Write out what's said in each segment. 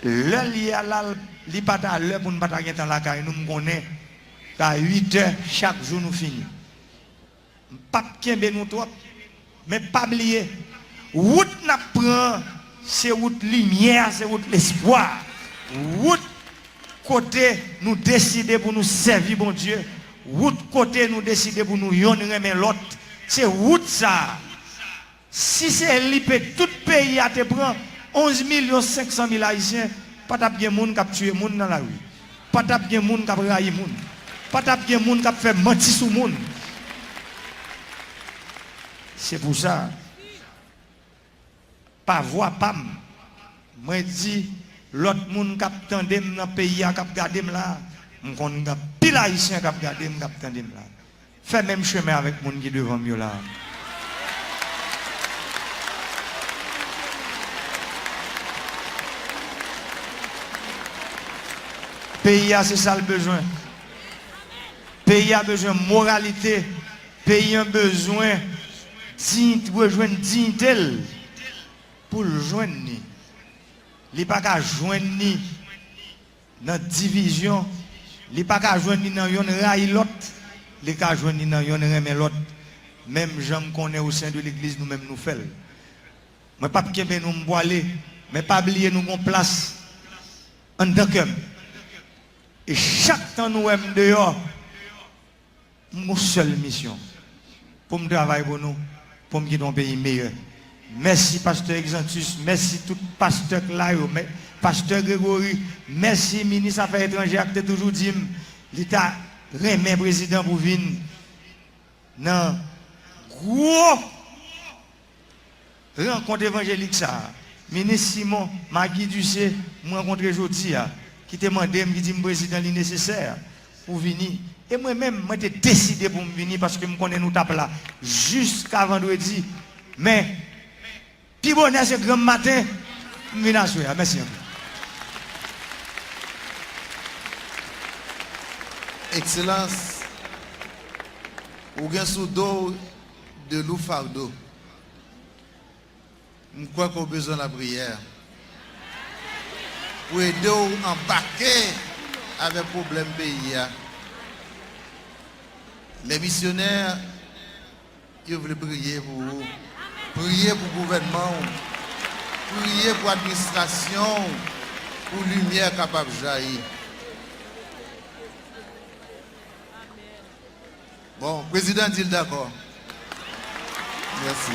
Le li a là, li pas à l'heure pour nous pas dans la caille, nous connaissons qu'à 8 heures chaque jour nous finissons. Pas de nous trop, mais pas oublier. Route n'a prend, c'est route lumière, c'est route l'espoir. Route côté nous décider pour nous servir bon Dieu. Route côté nous décider pour nous remettre l'autre. C'est route ça. Si c'est l'IP, tout pays a te prend 11 500 000 Haïtiens, pas de bien monde qui a tué monde dans la rue. Pas de bien monde qui a raillé monde. Pas de bien monde qui a fait mentir sur monde. C'est pour ça. Pas voix pam. Moi dis l'autre monde qui a tendé dans le pays qui a gardé là, on connaît pile Haïtien qui a gardé qui a tendé là. Fais même chemin avec monde qui devant mieux là. Pays a c'est ça le besoin. Pays a besoin de moralité. Pays a besoin de dignité pour le joindre. Il n'est pas qu'à joindre dans la division. Il n'est pas qu'à joindre dans yon rail l'autre. Il est qu'à joindre dans yon remet l'autre. Même gens qu'on est au sein de l'église, nous-mêmes nous faisons. Mais pas que nous boiler, mais pas oublier nous avons place en tant que. Et chaque temps nous sommes dehors, une seule mission. Pour me travailler pour nous, pour me guider un pays meilleur. Merci pasteur Exantus, merci tout pasteur Clayo, pasteur Grégory, merci ministre des Affaires étrangères qui a toujours dit, l'État remet président pour venir dans gros rencontre évangélique ça. Ministre Simon, Magui Ducé, moi rencontré aujourd'hui. Qui te demande, qui dit, président, est nécessaire pour venir. Et moi-même, j'ai décidé pour venir parce que je connais nous tape là jusqu'à vendredi. Mais, puis bon, c'est grand matin, je viens à souhaiter. Merci. Excellence, ou bien sous dos de loup fardeau. Je crois qu'on a besoin de la prière. Pour aider à embarquer avec le problème pays. Les missionnaires, ils veulent prier pour vous. Prier pour le gouvernement. Prier pour l'administration. Pour la lumière capable de jaillir. Bon, le président dit d'accord. Merci.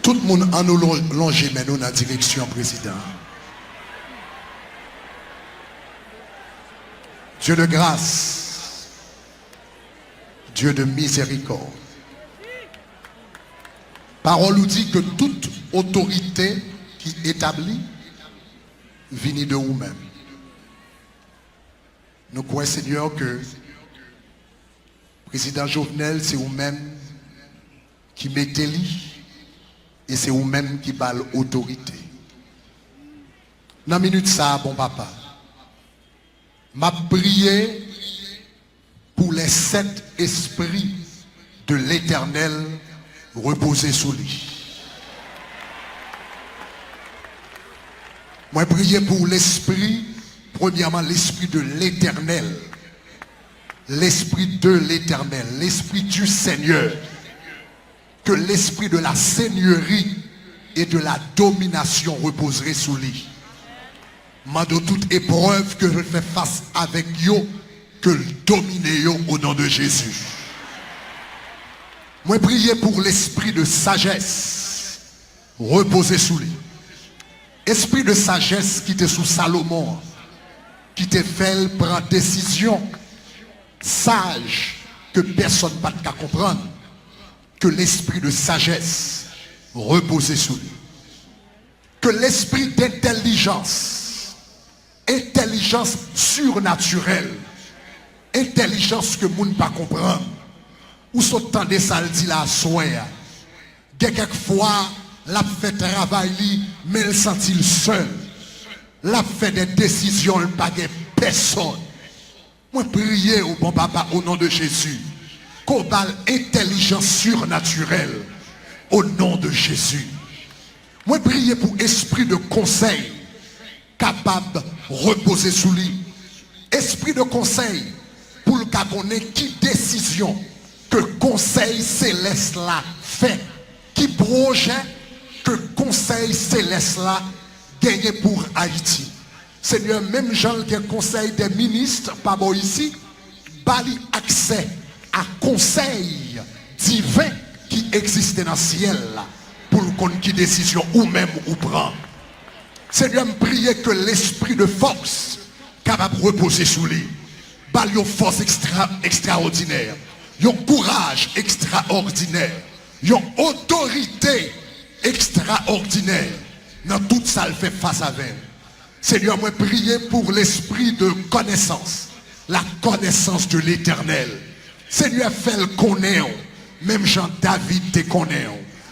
Tout le monde en nous longer maintenant dans la direction président. Dieu de grâce, Dieu de miséricorde. Parole nous dit que toute autorité qui établit vient de vous-même. Nous croyons, Seigneur, que le président Jovenel, c'est vous-même qui mettez lui. Et c'est vous-même qui parle l'autorité. Dans la minute ça, bon papa, m'a prié pour les 7 esprits de l'Éternel reposer sous lui. Moi prié pour l'esprit, premièrement l'esprit de l'Éternel, l'esprit de l'Éternel, l'esprit du Seigneur. Que l'esprit de la seigneurie et de la domination reposerait sous lui. De toute épreuve que je fais face avec yo, que le dominer yo au nom de Jésus. Moi prier pour l'esprit de sagesse reposer sous lui. Esprit de sagesse qui était sous Salomon, qui te fait prendre décision sage que personne ne peut comprendre, que l'esprit de sagesse reposait sur lui. Que l'esprit d'intelligence, intelligence surnaturelle, intelligence que moun pas comprendre, ou s'entendait ça le dit la soya. Quelquefois, l'a fait travail, mais il sentit seul. L'a fait des décisions, il pas de personne. Moi, prier au bon papa au nom de Jésus. Qu'on parle intelligence surnaturelle au nom de Jésus. Moi, prier pour esprit de conseil capable de reposer sous lui. Esprit de conseil pour le cas qu'on ait qui décision que conseil céleste là fait. Qui projet que conseil céleste là gagne pour Haïti. Seigneur, même Jean qui est conseil des ministres, pas bon ici, bali accès à conseil divin qui existe dans le ciel là, pour qu'on qui décision ou même ou prend. Seigneur, me prier que l'esprit de force capable de reposer sous lui, bali une force extraordinaire, un courage extraordinaire, une autorité extraordinaire dans tout ça, elle fait face à elle. Seigneur, moi prier pour l'esprit de connaissance, la connaissance de l'éternel. Seigneur, fais-le connaître, même Jean David te connaît.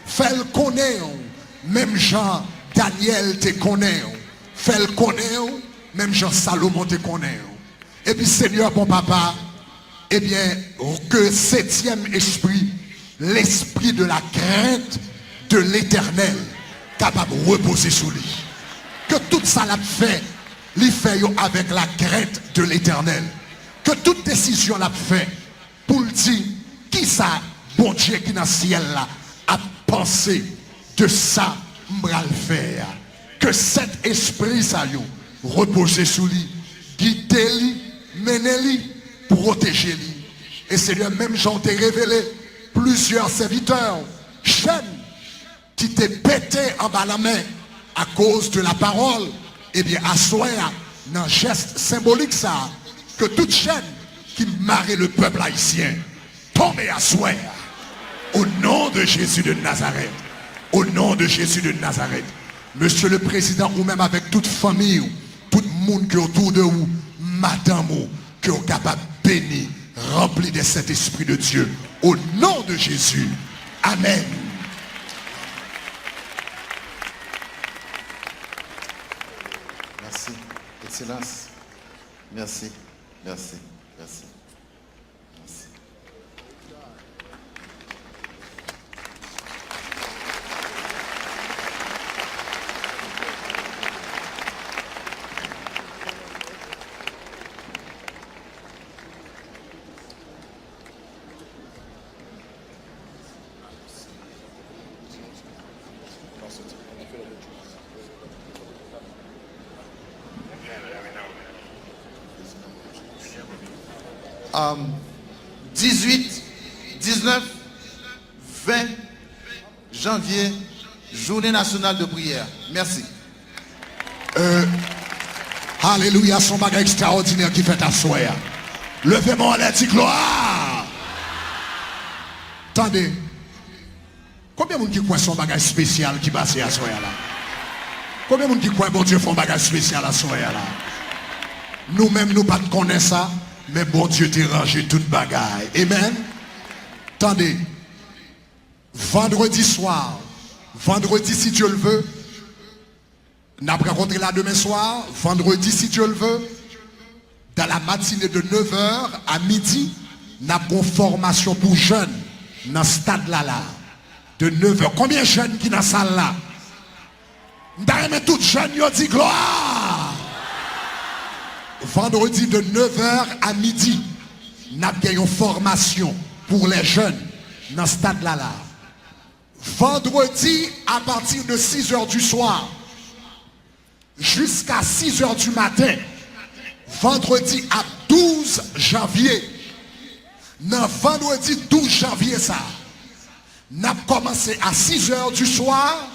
Fais-le connaître, même Jean Daniel te connaît. Fais-le connaître, même Jean Salomon te connaît. Et puis Seigneur, bon papa, eh bien, que septième esprit, l'esprit de la crainte de l'éternel, capable de reposer sous lui. Que tout ça l'a fait, l'y fait avec la crainte de l'éternel. Que toute décision l'a fait pour le dire, qui ça, bon Dieu qui dans le ciel là, a pensé de ça, m'bral faire. Que cet esprit ça yo, reposer sous lui, guider-lui, mener-lui, protéger-lui. Et Seigneur, même j'en t'ai révélé plusieurs serviteurs, jeunes, qui t'est pété en bas la main à cause de la parole, eh bien, assoir dans un geste symbolique ça, que toute chaîne qui marrait le peuple haïtien tombe à assoir au nom de Jésus de Nazareth. Au nom de Jésus de Nazareth. Monsieur le Président, ou même avec toute famille, tout le monde qui est autour de vous, madame, qui est capable de bénir, rempli de cet esprit de Dieu. Au nom de Jésus. Amen. Merci. Excellence. Merci. Merci. Merci. Merci. Um, 18, 19, 20 janvier, journée nationale de prière. Merci. Alléluia, son bagage extraordinaire qui fait asseoir. Levez-moi la dit gloire. Attendez. Combien de monde qui croit son bagage spécial qui passe à soir là? Combien de monde qui croit bon Dieu font un bagage spécial à soir là? Nous-mêmes, nous pas connaissons ça. Mais bon Dieu t'a rangé toute bagaille. Amen. Attendez. Vendredi soir. Vendredi si Dieu le veut. Nous allons rencontrer là demain soir. Vendredi si Dieu le veut. Dans la matinée de 9h à midi. Nous avons une formation pour jeunes. Dans ce stade là. De 9h. Combien de jeunes qui dans la salle là? Nous avons tous jeunes qui ont dit gloire. Vendredi de 9h à midi, nous avons une formation pour les jeunes dans ce stade-là. Vendredi, à partir de 6h du soir, jusqu'à 6h du matin, vendredi à 12 janvier, dans vendredi 12 janvier, ça, nous avons commencé à 6h du soir